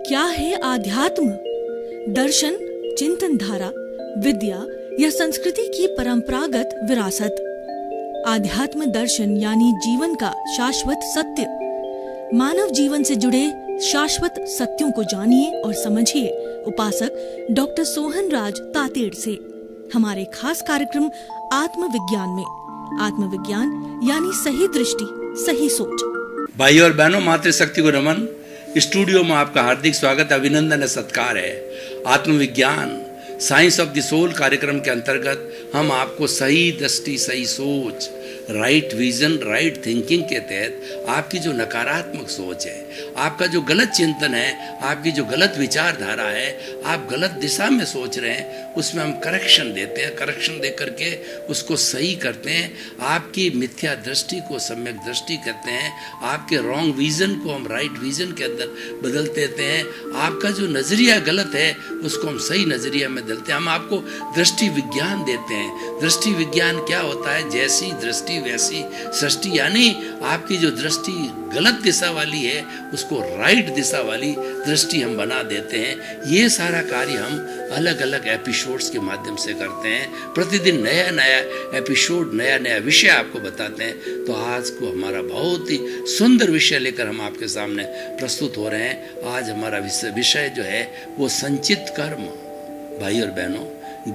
क्या है आध्यात्म? दर्शन, चिंतन धारा, विद्या या संस्कृति की परंपरागत विरासत। आध्यात्म दर्शन यानी जीवन का शाश्वत सत्य। मानव जीवन से जुड़े शाश्वत सत्यों को जानिए और समझिए उपासक डॉक्टर सोहन राज तातेड़ से हमारे खास कार्यक्रम आत्मविज्ञान में। आत्मविज्ञान यानी सही दृष्टि, सही सोच। भाई और बहनों, मातृशक्ति को नमन। स्टूडियो में आपका हार्दिक स्वागत, अभिनंदन और सत्कार है। आत्मविज्ञान साइंस ऑफ द सोल कार्यक्रम के अंतर्गत हम आपको सही दृष्टि, सही सोच, राइट विजन, राइट थिंकिंग के तहत आपकी जो नकारात्मक सोच है, आपका जो गलत चिंतन है, आपकी जो गलत विचारधारा है, आप गलत दिशा में सोच रहे हैं, उसमें हम करेक्शन देते हैं। करेक्शन दे करके उसको सही करते हैं। आपकी मिथ्या दृष्टि को सम्यक दृष्टि कहते हैं। आपके रॉन्ग विजन को हम राइट विजन के अंदर बदल देते हैं। आपका जो नजरिया गलत है उसको हम सही नजरिया में बदलते हैं। हम आपको दृष्टि विज्ञान देते हैं। दृष्टि विज्ञान क्या होता है? जैसी दृष्टि वैसी सृष्टि, यानी आपकी जो दृष्टि गलत दिशा वाली है उसको राइट दिशा वाली दृष्टि हम बना देते हैं। ये सारा कार्य हम अलग अलग एपिसोड्स के माध्यम से करते हैं। प्रतिदिन नया नया एपिसोड, नया नया विषय आपको बताते हैं। तो आज को हमारा बहुत ही सुंदर विषय लेकर हम आपके सामने प्रस्तुत हो रहे हैं। आज हमारा विषय जो है वो संचित कर्म। भाई और बहनों,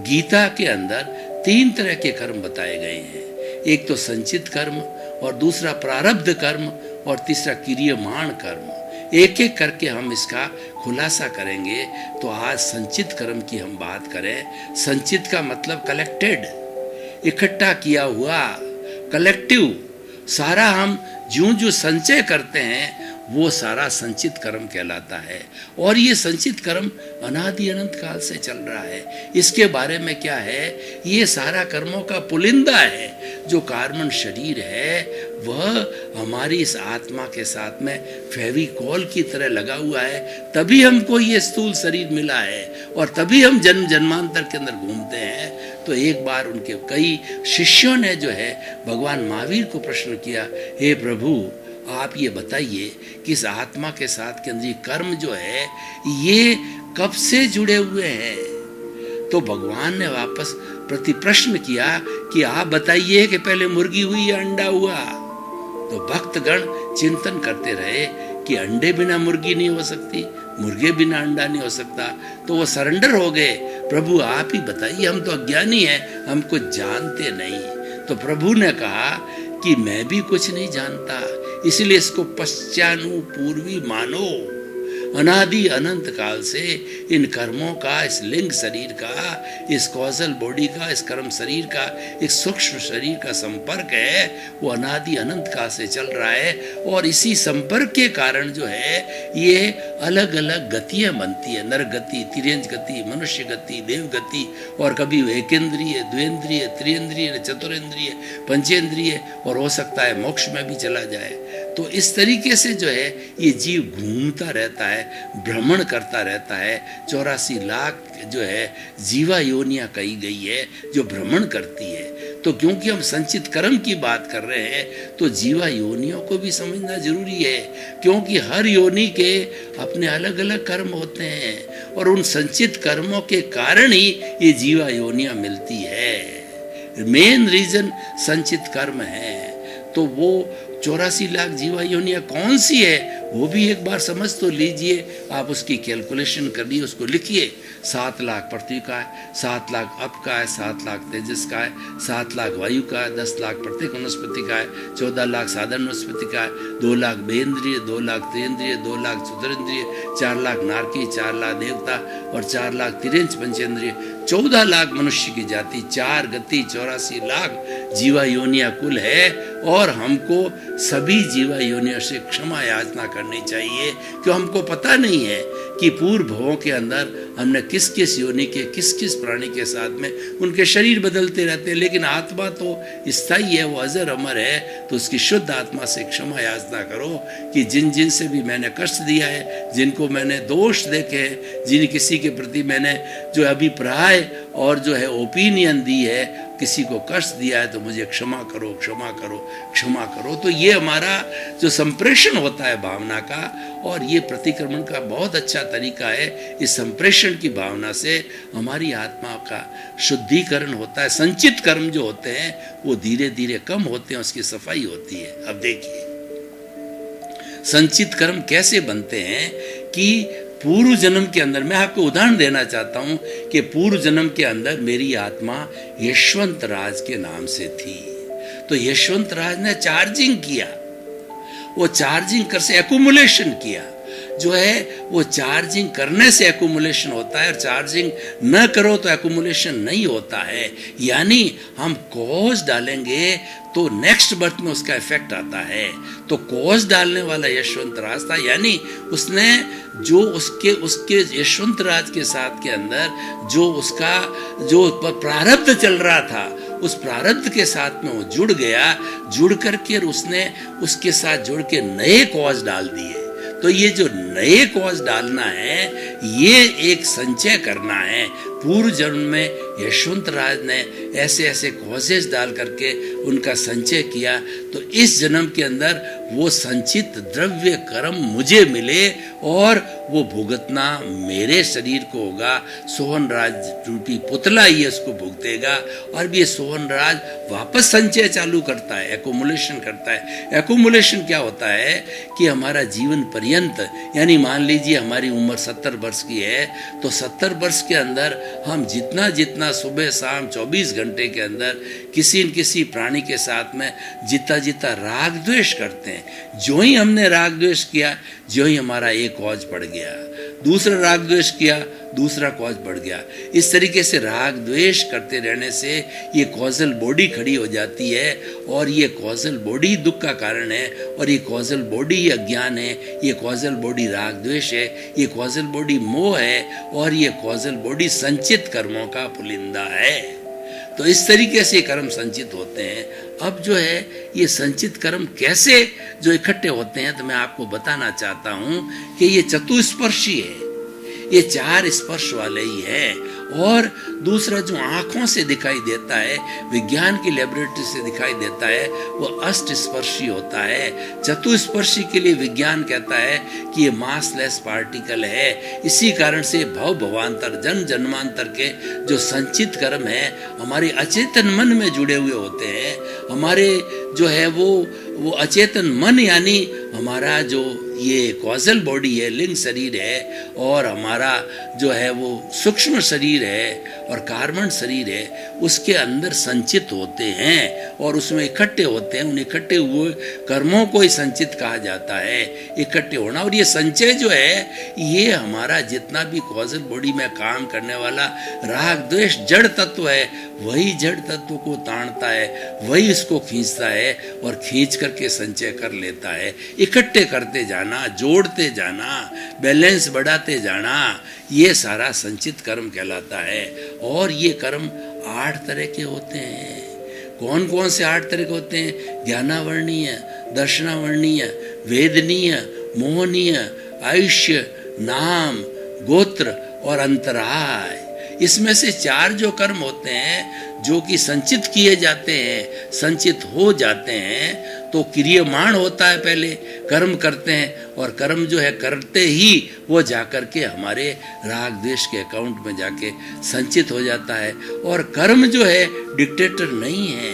गीता के अंदर 3 तरह के कर्म बताए गए हैं। एक तो संचित कर्म, और दूसरा प्रारब्ध कर्म, और तीसरा क्रियमाण कर्म। एक एक करके हम इसका खुलासा करेंगे। तो आज संचित कर्म की हम बात करें। संचित का मतलब कलेक्टेड, इकट्ठा किया हुआ, कलेक्टिव। सारा हम जो जो संचय करते हैं वो सारा संचित कर्म कहलाता है। और ये संचित कर्म अनादि अनंत काल से चल रहा है। इसके बारे में क्या है? ये सारा कर्मों का पुलिंदा है। जो कार्बन शरीर है वह हमारी इस आत्मा के साथ में फेविकॉल की तरह लगा हुआ है। तभी हमको ये स्थूल शरीर मिला है और तभी हम जन्म जन्मांतर के अंदर घूमते हैं। तो एक बार उनके कई शिष्यों ने जो है भगवान महावीर को प्रश्न किया, हे प्रभु, आप ये बताइए कि इस आत्मा के साथ के अंदर ये कर्म जो है ये कब से जुड़े हुए हैं? तो भगवान ने वापस प्रति प्रश्न किया कि आप बताइए कि पहले मुर्गी हुई या अंडा हुआ? तो भक्तगण चिंतन करते रहे कि अंडे बिना मुर्गी नहीं हो सकती, मुर्गे बिना अंडा नहीं हो सकता। तो वो सरेंडर हो गए, प्रभु आप ही बताइए, हम तो अज्ञानी हैं, हमको जानते नहीं। तो प्रभु ने कहा कि मैं भी कुछ नहीं जानता, इसलिए इसको पश्चानुपूर्वी मानो। अनादि अनंत काल से इन कर्मों का, इस लिंग शरीर का, इस कॉजल बॉडी का, इस कर्म शरीर का, एक सूक्ष्म शरीर का संपर्क है, वो अनादि अनंत काल से चल रहा है। और इसी संपर्क के कारण जो है ये अलग अलग गतियां बनती है। नर गति, तिर्यंज गति, मनुष्य गति, देव गति, और कभी एकेंद्रिय, द्वेंद्रिय, त्रियेंद्रिय, चतुरेंद्रिय, पंचेंद्रिय, और हो सकता है मोक्ष में भी चला जाए। तो इस तरीके से जो है ये जीव घूमता रहता है, भ्रमण करता रहता है। 84 लाख जो है जीवा योनियां कही गई है जो भ्रमण करती है। तो क्योंकि हम संचित कर्म की बात कर रहे हैं तो जीवा योनियों को भी समझना जरूरी है, क्योंकि हर योनि के अपने अलग अलग कर्म होते हैं और उन संचित कर्मों के कारण ही ये जीवा योनियां मिलती है। मेन रीजन संचित कर्म है। तो वो 84 लाख जीवा योनियां कौन सी है वो भी एक बार समझ तो लीजिए। आप उसकी कैलकुलेशन करिए, उसको लिखिए। 7 लाख पृथ्वी का है, 7 लाख अप का है, 7 लाख तेजस का है, 7 लाख वायु का है, 10 लाख प्रत्येक वनस्पति का है, 14 लाख साधारण वनस्पति का है, 2 लाख बेंद्रिय, 2 लाख त्रियेंद्रिय, 2 लाख चतुरेंद्रिय, 4 लाख नारकी, 4 लाख देवता और 4 लाख तिर्यंच पंचेंद्रिय, 14 लाख मनुष्य की जाति, 4 गति, 84 लाख जीवा योनिया कुल है। और हमको सभी जीवा योनियों से क्षमा याचना करनी चाहिए, क्यों हमको पता नहीं है कि पूर्व भवों के अंदर हमने किस किस योनि के, किस किस प्राणी के साथ में उनके शरीर बदलते रहते हैं। लेकिन आत्मा तो स्थायी है, वो अजर अमर है। तो उसकी शुद्ध आत्मा से क्षमा याचना करो कि जिन जिन से भी मैंने कष्ट दिया है, जिनको मैंने दोष देखे हैं, जिन किसी के प्रति मैंने जो अभिप्राय और जो है ओपिनियन दी है, किसी को कष्ट दिया है तो मुझे क्षमा करो क्षमा करो क्षमा करो। तो ये हमारा जो संप्रेषण होता है भावना का, और ये प्रतिक्रमण का बहुत अच्छा तरीका है। इस संप्रेषण की भावना से हमारी आत्मा का शुद्धिकरण होता है। संचित कर्म जो होते हैं वो धीरे धीरे कम होते हैं, उसकी सफाई होती है। अब देखिए संचित कर्म कैसे बनते हैं कि पूर्व जन्म के अंदर, मैं आपको उदाहरण देना चाहता हूं कि पूर्व जन्म के अंदर मेरी आत्मा यशवंत राज के नाम से थी। तो यशवंत राज ने चार्जिंग किया, वो चार्जिंग कर से एक्यूमुलेशन किया। जो है वो चार्जिंग करने से एक्यूमुलेशन होता है, और चार्जिंग न करो तो एक्यूमुलेशन नहीं होता है। यानी हम कॉज डालेंगे तो नेक्स्ट बर्थ में उसका इफेक्ट आता है। तो कॉज डालने वाला यशवंत राज था, यानी उसने जो उसके यशवंत राज के साथ के अंदर जो उसका जो प्रारब्ध चल रहा था, उस प्रारब्ध के साथ में वो जुड़ गया। जुड़ करके उसने उसके साथ जुड़ के नए कॉज डाल दिए। तो ये जो नए कॉज डालना है, ये एक संचय करना है। पूर्व जन्म में यशवंत राज ने ऐसे ऐसे कॉजेज डाल करके उनका संचय किया, तो इस जन्म के अंदर वो संचित द्रव्य कर्म मुझे मिले और वो भुगतना मेरे शरीर को होगा। सोहन राज रूपी पुतला ये उसको भुगतेगा, और ये सोहन राज वापस संचय चालू करता है, एक्यूमुलेशन करता है। एक्यूमुलेशन क्या होता है कि हमारा जीवन पर्यंत, यानी मान लीजिए हमारी उम्र 70 वर्ष की है, तो 70 वर्ष के अंदर हम जितना जितना सुबह शाम 24 घंटे के अंदर किसी न किसी प्राणी के साथ में जितना राग द्वेष करते हैं, जो ही हमने राग द्वेष किया, जो ही हमारा एक कॉज बढ़ गया, दूसरा राग द्वेष किया, दूसरा कॉज बढ़ गया। इस तरीके से राग द्वेष करते रहने से ये कॉजल बॉडी खड़ी हो जाती है, और ये कॉजल बॉडी दुख का कारण है, और ये कॉजल बॉडी अज्ञान है, ये कॉजल बॉडी राग द्वेष है, ये कॉजल बॉडी मोह है, और ये कॉजल बॉडी संचित कर्मों का पुलिंदा है। तो इस तरीके से कर्म संचित होते हैं। अब जो है ये संचित कर्म कैसे जो इकट्ठे होते हैं, तो मैं आपको बताना चाहता हूं कि ये चतुस्पर्शी है, ये 4 स्पर्श वाले ही है। और दूसरा जो आंखों से दिखाई देता है, विज्ञान की लेबोरेटरी से दिखाई देता है, वो अष्ट स्पर्शी होता है। चतुस्पर्शी के लिए विज्ञान कहता है कि ये मासलेस पार्टिकल है। इसी कारण से भव भवांतर जन्म जन्मांतर के जो संचित कर्म है हमारे अचेतन मन में जुड़े हुए होते हैं। हमारे जो है वो अचेतन मन, यानी हमारा जो ये कॉजल बॉडी है, लिंग शरीर है, और हमारा जो है वो सूक्ष्म शरीर है और कार्बन शरीर है, उसके अंदर संचित होते हैं और उसमें इकट्ठे होते हैं। उन इकट्ठे हुए कर्मों को ही संचित कहा जाता है, इकट्ठे होना। और ये संचय जो है, ये हमारा जितना भी कॉजल बॉडी में काम करने वाला राग द्वेष जड़ तत्व है, वही जड़ तत्व को ताड़ता है, वही इसको खींचता है और खींच करके संचय कर लेता है। इकट्ठे करते जाना, जोड़ते जाना, बैलेंस बढ़ाते जाना, ये सारा संचित कर्म कहलाता है। और ये कर्म 8 तरह के होते हैं। कौन कौन से 8 तरह के होते हैं? ज्ञानावर्णीय, दर्शनावर्णीय, वेदनीय, मोहनीय, आयुष्य, नाम, गोत्र और अंतराय। इसमें से 4 जो कर्म होते हैं जो कि संचित किए जाते हैं, संचित हो जाते हैं, तो क्रियमाण होता है, पहले कर्म करते हैं, और कर्म जो है करते ही वो जाकर के हमारे राग द्वेष के अकाउंट में जाके संचित हो जाता है। और कर्म जो है डिक्टेटर नहीं है,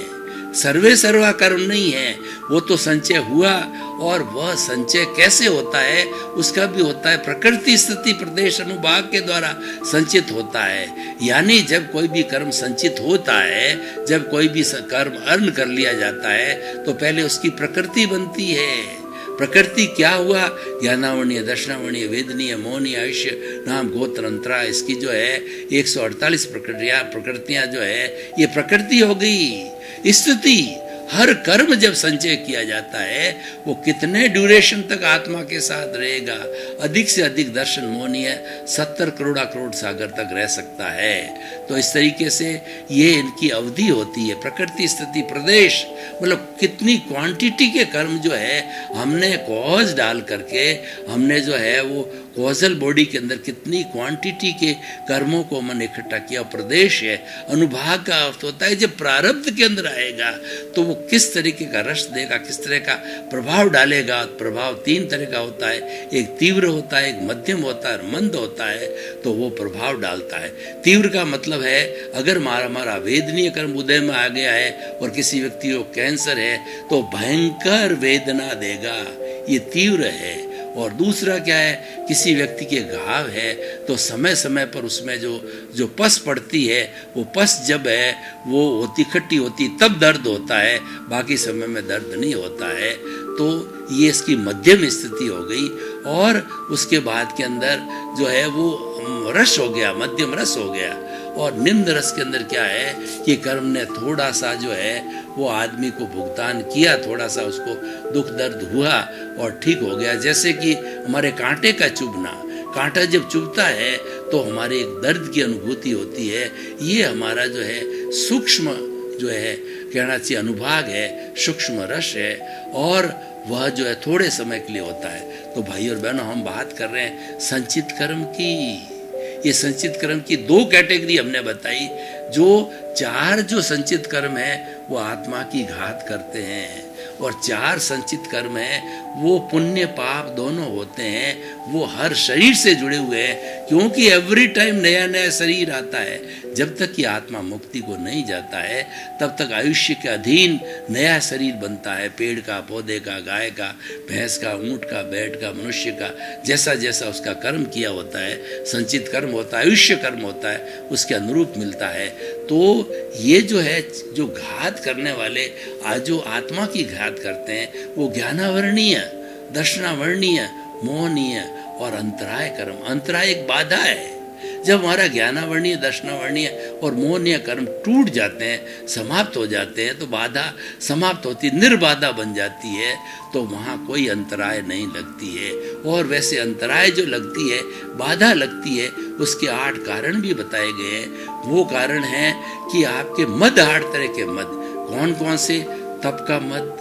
सर्वे सर्वा कर्म नहीं है, वो तो संचय हुआ। और वह संचय कैसे होता है उसका भी होता है, प्रकृति स्थिति प्रदेश अनुभाग के द्वारा संचित होता है। यानी जब कोई भी कर्म संचित होता है, जब कोई भी कर्म अर्न कर लिया जाता है, तो पहले उसकी प्रकृति बनती है। प्रकृति क्या हुआ? ज्ञानावर्णीय, दर्शनावर्णीय, वेदनीय, मोहनीय, आयुष्य, नाम, गोत्र, अंतरा। इसकी जो है 148 प्रकृतियां जो है, ये प्रकृति हो गई। स्थिति हर कर्म जब संचय किया जाता है वो कितने ड्यूरेशन तक आत्मा के साथ रहेगा। अधिक से अधिक दर्शन मोहनीय 70 करोड़ सागर तक रह सकता है। तो इस तरीके से ये इनकी अवधि होती है। प्रकृति स्थिति प्रदेश मतलब कितनी क्वांटिटी के कर्म जो है हमने कॉज डाल करके हमने जो है वो कॉजल बॉडी के अंदर कितनी क्वांटिटी के कर्मों को मन इकट्ठा किया। प्रदेश है, अनुभाग का अर्थ होता है जब प्रारब्ध के अंदर आएगा तो वो किस तरीके का रस देगा, किस तरह का प्रभाव डालेगा। प्रभाव 3 तरह का होता है, एक तीव्र होता है, एक मध्यम होता है, मंद होता है। तो वो प्रभाव डालता है। तीव्र का मतलब है अगर हमारा वेदनीय कर्म उदय में आ गया है और किसी व्यक्ति को कैंसर है तो भयंकर वेदना देगा, ये तीव्र है। और दूसरा क्या है, किसी व्यक्ति के घाव है तो समय समय पर उसमें जो पस पड़ती है वो पस जब है वो होती खट्टी होती तब दर्द होता है, बाकी समय में दर्द नहीं होता है। तो ये इसकी मध्यम स्थिति हो गई। और उसके बाद के अंदर जो है वो रस हो गया, मध्यम रस हो गया। और निम्न रस के अंदर क्या है कि कर्म ने थोड़ा सा जो है वो आदमी को भुगतान किया, थोड़ा सा उसको दुख दर्द हुआ और ठीक हो गया। जैसे कि हमारे कांटे का चुभना, कांटा जब चुभता है तो हमारे एक दर्द की अनुभूति होती है। ये हमारा जो है सूक्ष्म जो है कहना चाहिए अनुभाग है, सूक्ष्म रस है और वह जो है थोड़े समय के लिए होता है। तो भाई और बहनों हम बात कर रहे हैं संचित कर्म की। ये संचित कर्म की 2 कैटेगरी हमने बताई। जो 4 जो संचित कर्म है वो आत्मा की घात करते हैं और 4 संचित कर्म है वो पुण्य पाप दोनों होते हैं। वो हर शरीर से जुड़े हुए हैं क्योंकि एवरी टाइम नया नया शरीर आता है। जब तक कि आत्मा मुक्ति को नहीं जाता है तब तक आयुष्य के अधीन नया शरीर बनता है। पेड़ का, पौधे का, गाय का, भैंस का, ऊंट का, बैठ का, मनुष्य का, जैसा जैसा उसका कर्म किया होता है, संचित कर्म होता है, आयुष्य कर्म होता है, उसके अनुरूप मिलता है। तो ये जो है जो घात करने वाले आज जो आत्मा की घात करते हैं वो ज्ञानावरणीय, दर्शनावरणीय, मोहनीय और अंतराय कर्म। अंतराय एक बाधा है। जब हमारा ज्ञानावरणीय, दर्शनावरणीय और मोहनीय कर्म टूट जाते हैं, समाप्त हो जाते हैं तो बाधा समाप्त होती, निर्बाधा बन जाती है। तो वहाँ कोई अंतराय नहीं लगती है। और वैसे अंतराय जो लगती है, बाधा लगती है, उसके 8 कारण भी बताए गए हैं। वो कारण है कि आपके मद 8 तरह के मद। कौन कौन से? तप का मद,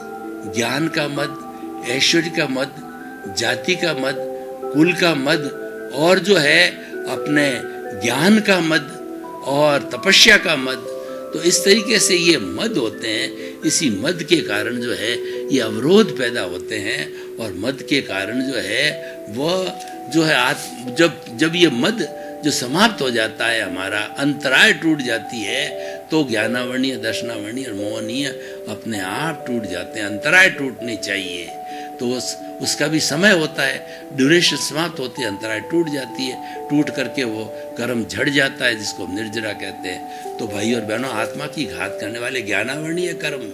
ज्ञान का मद, ऐश्वर्य का मद, जाति का मद, कुल का मद और जो है अपने ज्ञान का मद और तपस्या का मद। तो इस तरीके से ये मद होते हैं। इसी मद के कारण जो है ये अवरोध पैदा होते हैं और मद के कारण जो है वह जो है जब ये मद जो समाप्त हो जाता है, हमारा अंतराय टूट जाती है तो ज्ञानावरणीय, दर्शनावरणीय और मोहनीय अपने आप टूट जाते हैं। अंतराय टूटनी चाहिए तो उसका भी समय होता है, ड्यूरेशन समाप्त होती है, अंतराय टूट जाती है, टूट करके वो कर्म झड़ जाता है जिसको हम निर्जरा कहते हैं। तो भाई और बहनों, आत्मा की घात करने वाले ज्ञानावरणीय कर्म,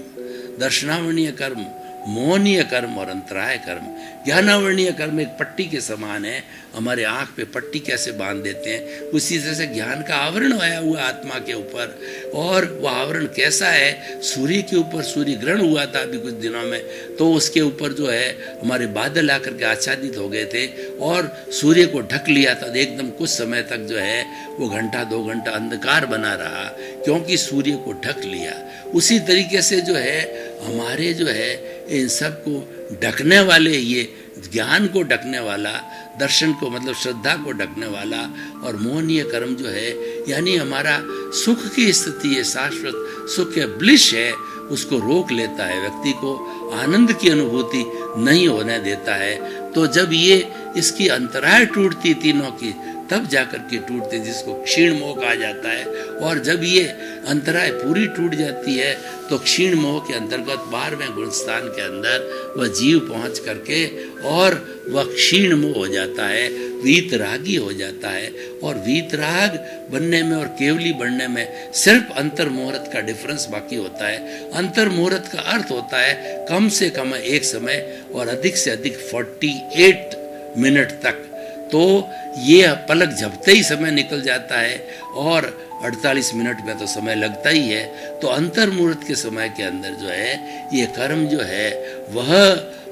दर्शनावरणीय कर्म, मोहनीय कर्म और अंतराय कर्म। ज्ञानावरणीय कर्म एक पट्टी के समान है। हमारे आँख पे पट्टी कैसे बांध देते हैं, उसी तरह से ज्ञान का आवरण आया हुआ आत्मा के ऊपर। और वह आवरण कैसा है? सूर्य के ऊपर सूर्य ग्रहण हुआ था अभी कुछ दिनों में, तो उसके ऊपर जो है हमारे बादल आकर के आच्छादित हो गए थे और सूर्य को ढक लिया था। एकदम कुछ समय तक जो है वो घंटा 2 घंटा अंधकार बना रहा क्योंकि सूर्य को ढक लिया। उसी तरीके से जो है हमारे जो है इन सब को ढकने वाले, ये ज्ञान को ढकने वाला, दर्शन को मतलब श्रद्धा को ढकने वाला और मोहनीय कर्म जो है यानी हमारा सुख की स्थिति है, शाश्वत सुख है, ब्लिश है, उसको रोक लेता है, व्यक्ति को आनंद की अनुभूति नहीं होने देता है। तो जब ये इसकी अंतराय टूटती तीनों की तब जाकर के टूटते, जिसको क्षीण मोह कहा जाता है। और जब ये अंतराय पूरी टूट जाती है तो क्षीण मोह के अंतर्गत 12वें गुण स्थान के अंदर वह जीव पहुंच करके और वह क्षीण मोह हो जाता है, वीतरागी हो जाता है। और वीतराग बनने में और केवली बनने में सिर्फ अंतर मुहूर्त का डिफरेंस बाकी होता है। अंतर मुहूर्त का अर्थ होता है कम से कम एक समय और अधिक से अधिक 48 मिनट तक। तो ये पलक झपते ही समय निकल जाता है और 48 मिनट में तो समय लगता ही है। तो अंतर मुहूर्त के समय के अंदर जो है ये कर्म जो है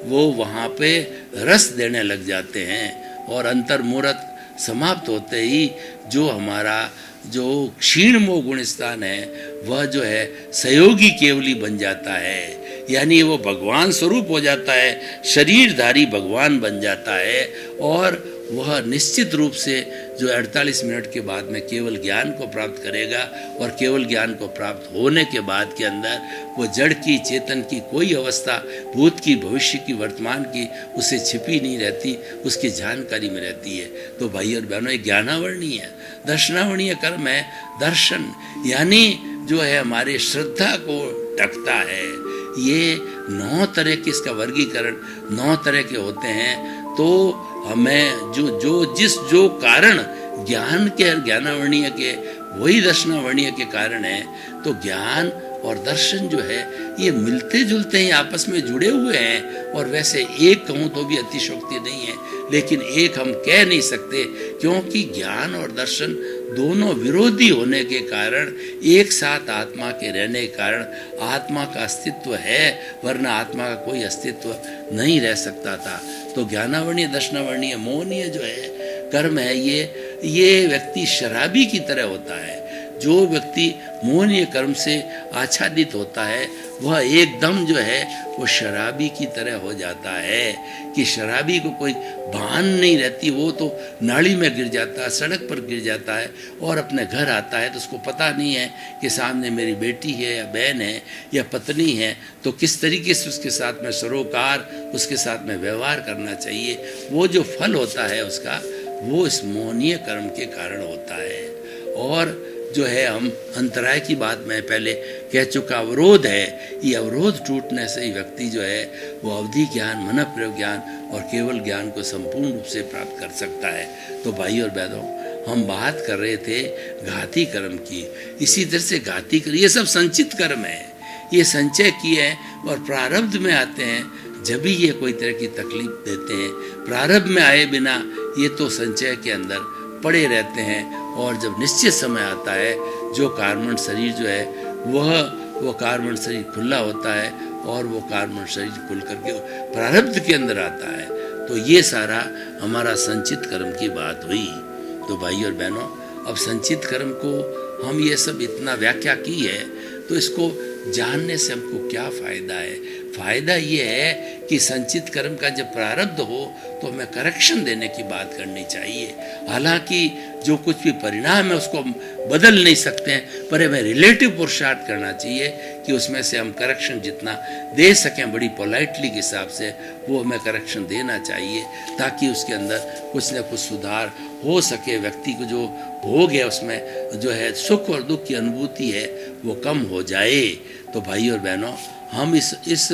वो वहाँ पे रस देने लग जाते हैं, और अंतर मुहूर्त समाप्त होते ही जो हमारा जो क्षीण मोह गुण स्थान है वह जो है सहयोगी केवली बन जाता है, यानी वो भगवान स्वरूप हो जाता है, शरीरधारी भगवान बन जाता है। और वह निश्चित रूप से जो 48 मिनट के बाद में केवल ज्ञान को प्राप्त करेगा, और केवल ज्ञान को प्राप्त होने के बाद के अंदर वो जड़ की चेतन की कोई अवस्था, भूत की, भविष्य की, वर्तमान की उसे छिपी नहीं रहती, उसकी जानकारी में रहती है। तो भाई और बहनों, एक ज्ञानावर्णीय दर्शनावर्णीय कर्म है। दर्शन यानी जो है हमारे श्रद्धा को ढकता है। ये 9 तरह के, इसका वर्गीकरण 9 तरह के होते हैं। तो हमें जो कारण ज्ञान के और ज्ञानावर्णीय के वही दर्शनावर्णीय के कारण है। तो ज्ञान और दर्शन जो है ये मिलते जुलते ही आपस में जुड़े हुए हैं, और वैसे एक कहूँ तो भी अतिशयोक्ति नहीं है, लेकिन एक हम कह नहीं सकते, क्योंकि ज्ञान और दर्शन दोनों विरोधी होने के कारण, एक साथ आत्मा के रहने के कारण आत्मा का अस्तित्व है, वरना आत्मा का कोई अस्तित्व नहीं रह सकता था। तो ज्ञानावर्णीय, दर्शनावर्णीय, मोहनीय जो है कर्म है, ये व्यक्ति शराबी की तरह होता है। जो व्यक्ति मोहनीय कर्म से आच्छादित होता है वह एकदम जो है वो शराबी की तरह हो जाता है, कि शराबी को कोई भान नहीं रहती, वो तो नाली में गिर जाता है, सड़क पर गिर जाता है, और अपने घर आता है तो उसको पता नहीं है कि सामने मेरी बेटी है या बहन है या पत्नी है, तो किस तरीके से उसके साथ में सरोकार, उसके साथ में व्यवहार करना चाहिए। वो जो फल होता है उसका, वो इस मोहनीय कर्म के कारण होता है। और जो है हम अंतराय की बात मैं पहले कह चुका, अवरोध है, ये अवरोध टूटने से ही व्यक्ति जो है वो अवधि ज्ञान, मन प्रयोग ज्ञान और केवल ज्ञान को संपूर्ण रूप से प्राप्त कर सकता है। तो भाई और बहनों, हम बात कर रहे थे घाती कर्म की। इसी तरह से घाती कर्म, ये सब संचित कर्म है, ये संचय किए हैं और प्रारब्ध में आते हैं जब भी ये कोई तरह की तकलीफ देते हैं। प्रारब्ध में आए बिना ये तो संचय के अंदर पड़े रहते हैं, और जब निश्चित समय आता है जो कार्बन शरीर जो है वो कार्बन शरीर खुला होता है, और वो कार्बन शरीर खुल करके प्रारब्ध के अंदर आता है। तो ये सारा हमारा संचित कर्म की बात हुई। तो भाई और बहनों, अब संचित कर्म को हम ये सब इतना व्याख्या की है, तो इसको जानने से हमको क्या फायदा है? फायदा ये है कि संचित कर्म का जब प्रारब्ध हो तो हमें करेक्शन देने की बात करनी चाहिए। हालांकि जो कुछ भी परिणाम है उसको हम बदल नहीं सकते हैं, पर हमें रिलेटिव पुरुषार्थ करना चाहिए कि उसमें से हम करेक्शन जितना दे सकें बड़ी पोलाइटली के हिसाब से, वो हमें करेक्शन देना चाहिए, ताकि उसके अंदर कुछ न कुछ सुधार हो सके। व्यक्ति को जो भोग है उसमें जो है सुख और दुख की अनुभूति है वो कम हो जाए। तो भाई और बहनों, हम इस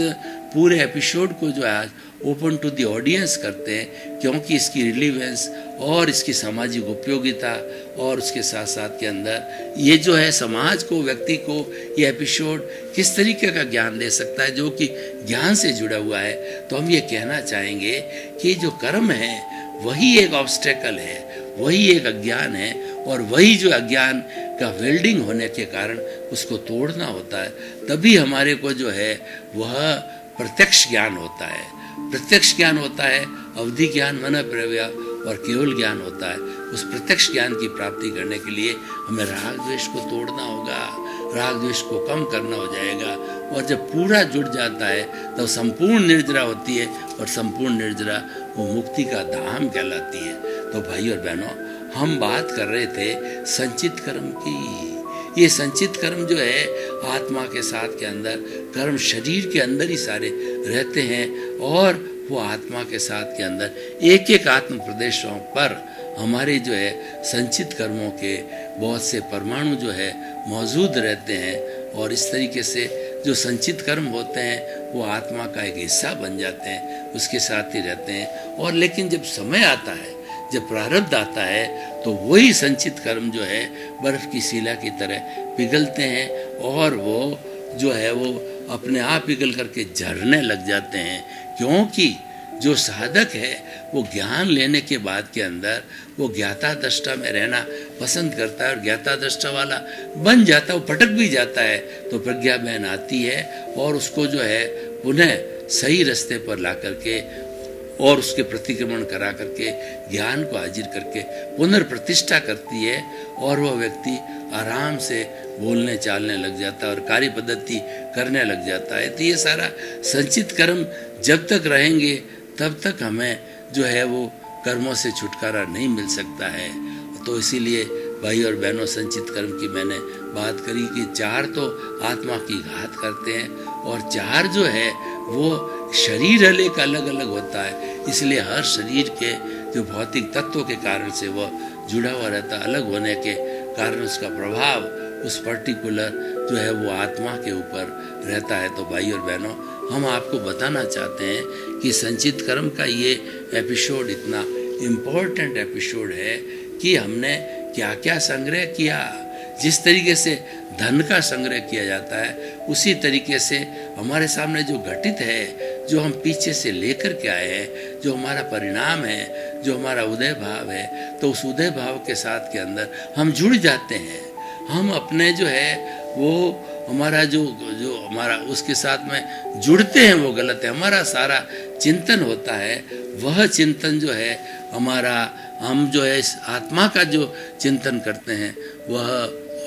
पूरे एपिसोड को जो आज ओपन टू द ऑडियंस करते हैं, क्योंकि इसकी रिलीवेंस और इसकी सामाजिक उपयोगिता और उसके साथ साथ के अंदर ये जो है समाज को, व्यक्ति को ये एपिसोड किस तरीके का ज्ञान दे सकता है जो कि ज्ञान से जुड़ा हुआ है। तो हम ये कहना चाहेंगे कि जो कर्म है वही एक ऑब्स्टेकल है, वही एक अज्ञान है, और वही जो अज्ञान का वेल्डिंग होने के कारण उसको तोड़ना होता है। तभी हमारे को जो है वह प्रत्यक्ष ज्ञान होता है। प्रत्यक्ष ज्ञान होता है, अवधि ज्ञान, मन प्रव्या और केवल ज्ञान होता है। उस प्रत्यक्ष ज्ञान की प्राप्ति करने के लिए हमें राग द्वेष को तोड़ना होगा, राग द्वेष को कम करना हो जाएगा, और जब पूरा जुड़ जाता है तब संपूर्ण निर्जरा होती है, और संपूर्ण निर्जरा वो मुक्ति का धाम कहलाती है। तो भाई और बहनों, हम बात कर रहे थे संचित कर्म की। ये संचित कर्म जो है आत्मा के साथ के अंदर, कर्म शरीर के अंदर ही सारे रहते हैं, और वो आत्मा के साथ के अंदर एक एक आत्म प्रदेशों पर हमारे जो है संचित कर्मों के बहुत से परमाणु जो है मौजूद रहते हैं। और इस तरीके से जो संचित कर्म होते हैं वो आत्मा का एक हिस्सा बन जाते हैं, उसके साथ ही रहते हैं। और लेकिन जब समय आता है, जब प्रारब्ध आता है, तो वही संचित कर्म जो है बर्फ की शिला की तरह पिघलते हैं, और वो जो है वो अपने आप पिघल करके झरने लग जाते हैं। क्योंकि जो साधक है वो ज्ञान लेने के बाद के अंदर वो ज्ञाता दृष्टा में रहना पसंद करता है और ज्ञाता दृष्टा वाला बन जाता है, वो भटक भी जाता है, तो प्रज्ञा बहन आती है और उसको जो है पुनः सही रास्ते पर ला करके और उसके प्रतिक्रमण करा करके ज्ञान को हाजिर करके पुनर्प्रतिष्ठा करती है और वह व्यक्ति आराम से बोलने चालने लग जाता है और कार्य पद्धति करने लग जाता है। तो ये सारा संचित कर्म जब तक रहेंगे तब तक हमें जो है वो कर्मों से छुटकारा नहीं मिल सकता है। तो इसीलिए भाई और बहनों, संचित कर्म की मैंने बात करी कि 4 तो आत्मा की घात करते हैं और 4 जो है वो शरीर एक अलग अलग होता है, इसलिए हर शरीर के जो भौतिक तत्वों के कारण से वह जुड़ा हुआ रहता है, अलग होने के कारण उसका प्रभाव उस पर्टिकुलर जो है वो आत्मा के ऊपर रहता है। तो भाई और बहनों, हम आपको बताना चाहते हैं कि संचित कर्म का ये एपिसोड इतना इम्पोर्टेंट एपिसोड है कि हमने क्या क्या संग्रह किया। जिस तरीके से धन का संग्रह किया जाता है उसी तरीके से हमारे सामने जो घटित है, जो हम पीछे से लेकर के आए हैं, जो हमारा परिणाम है, जो हमारा उदय भाव है, तो उस उदय भाव के साथ के अंदर हम जुड़ जाते हैं। हम अपने जो है वो हमारा जो हमारा उसके साथ में जुड़ते हैं वो गलत है। हमारा सारा चिंतन होता है, वह चिंतन जो है हमारा, हम जो है इस आत्मा का जो चिंतन करते हैं वह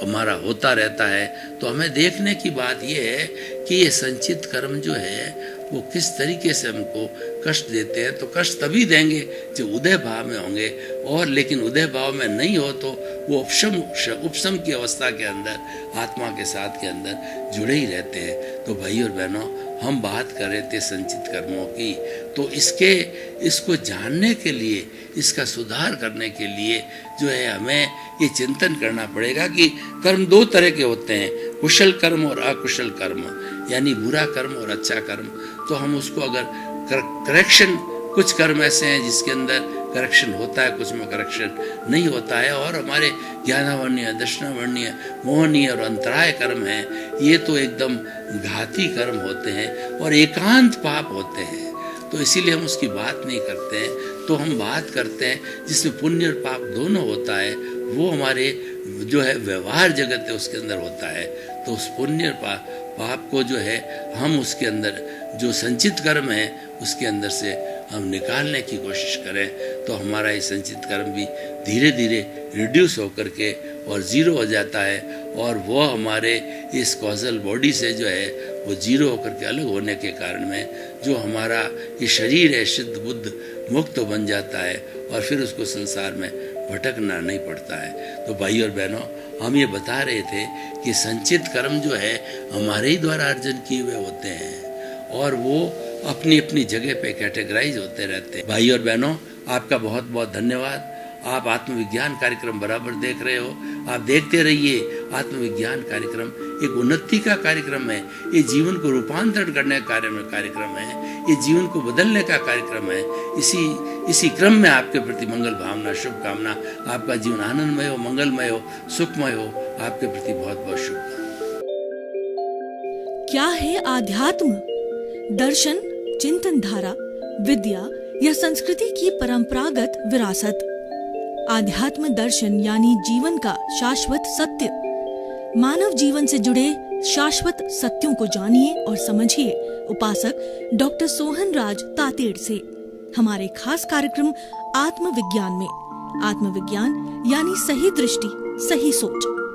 हमारा होता रहता है। तो हमें देखने की बात यह है कि ये संचित कर्म जो है वो किस तरीके से हमको कष्ट देते हैं। तो कष्ट तभी देंगे जो उदय भाव में होंगे, और लेकिन उदय भाव में नहीं हो तो वो उपशम की अवस्था के अंदर आत्मा के साथ के अंदर जुड़े ही रहते हैं। तो भाई और बहनों, हम बात कर रहे थे संचित कर्मों की, तो इसको जानने के लिए, इसका सुधार करने के लिए जो है हमें ये चिंतन करना पड़ेगा कि कर्म 2 तरह के होते हैं, कुशल कर्म और अकुशल कर्म, यानी बुरा कर्म और अच्छा कर्म। तो हम उसको अगर करेक्शन, कुछ कर्म ऐसे हैं जिसके अंदर करेक्शन होता है, कुछ में करेक्शन नहीं होता है, और हमारे ज्ञानावर्णीय, दर्शनावर्णीय, मोहनीय और अंतराय कर्म हैं, ये तो एकदम घाती कर्म होते हैं और एकांत पाप होते हैं। तो इसीलिए हम उसकी बात नहीं करते हैं। तो हम बात करते हैं जिसमें पुण्य और पाप दोनों होता है, वो हमारे जो है व्यवहार जगत है उसके अंदर होता है। तो उस पुण्य और पाप को जो है हम उसके अंदर जो संचित कर्म है उसके अंदर से हम निकालने की कोशिश करें, तो हमारा ये संचित कर्म भी धीरे धीरे रिड्यूस होकर के और जीरो हो जाता है, और वो हमारे इस कॉजल बॉडी से जो है वो जीरो होकर के अलग होने के कारण में जो हमारा ये शरीर है शुद्ध बुद्ध मुक्त बन जाता है, और फिर उसको संसार में भटकना नहीं पड़ता है। तो भाई और बहनों, हम ये बता रहे थे कि संचित कर्म जो है हमारे ही द्वारा अर्जन किए हुए होते हैं और वो अपनी अपनी जगह पे कैटेगराइज होते रहते हैं। भाई और बहनों, आपका बहुत बहुत धन्यवाद। आप आत्मविज्ञान कार्यक्रम बराबर देख रहे हो, आप देखते रहिए। आत्मविज्ञान कार्यक्रम एक उन्नति का कार्यक्रम है, ये जीवन को रूपांतरण करने का कार्यक्रम है, ये जीवन को बदलने का कार्यक्रम है। इसी क्रम में आपके प्रति मंगल भावना, शुभकामना, आपका जीवन आनंदमय हो, मंगलमय हो, सुखमय हो, आपके प्रति बहुत बहुत शुभकामना। क्या है आध्यात्म? दर्शन, चिंतन धारा, विद्या या संस्कृति की परंपरागत विरासत। आध्यात्म दर्शन यानी जीवन का शाश्वत सत्य। मानव जीवन से जुड़े शाश्वत सत्यों को जानिए और समझिए उपासक डॉक्टर सोहन राज तातेड़ से हमारे खास कार्यक्रम आत्मविज्ञान में। आत्मविज्ञान यानी सही दृष्टि, सही सोच।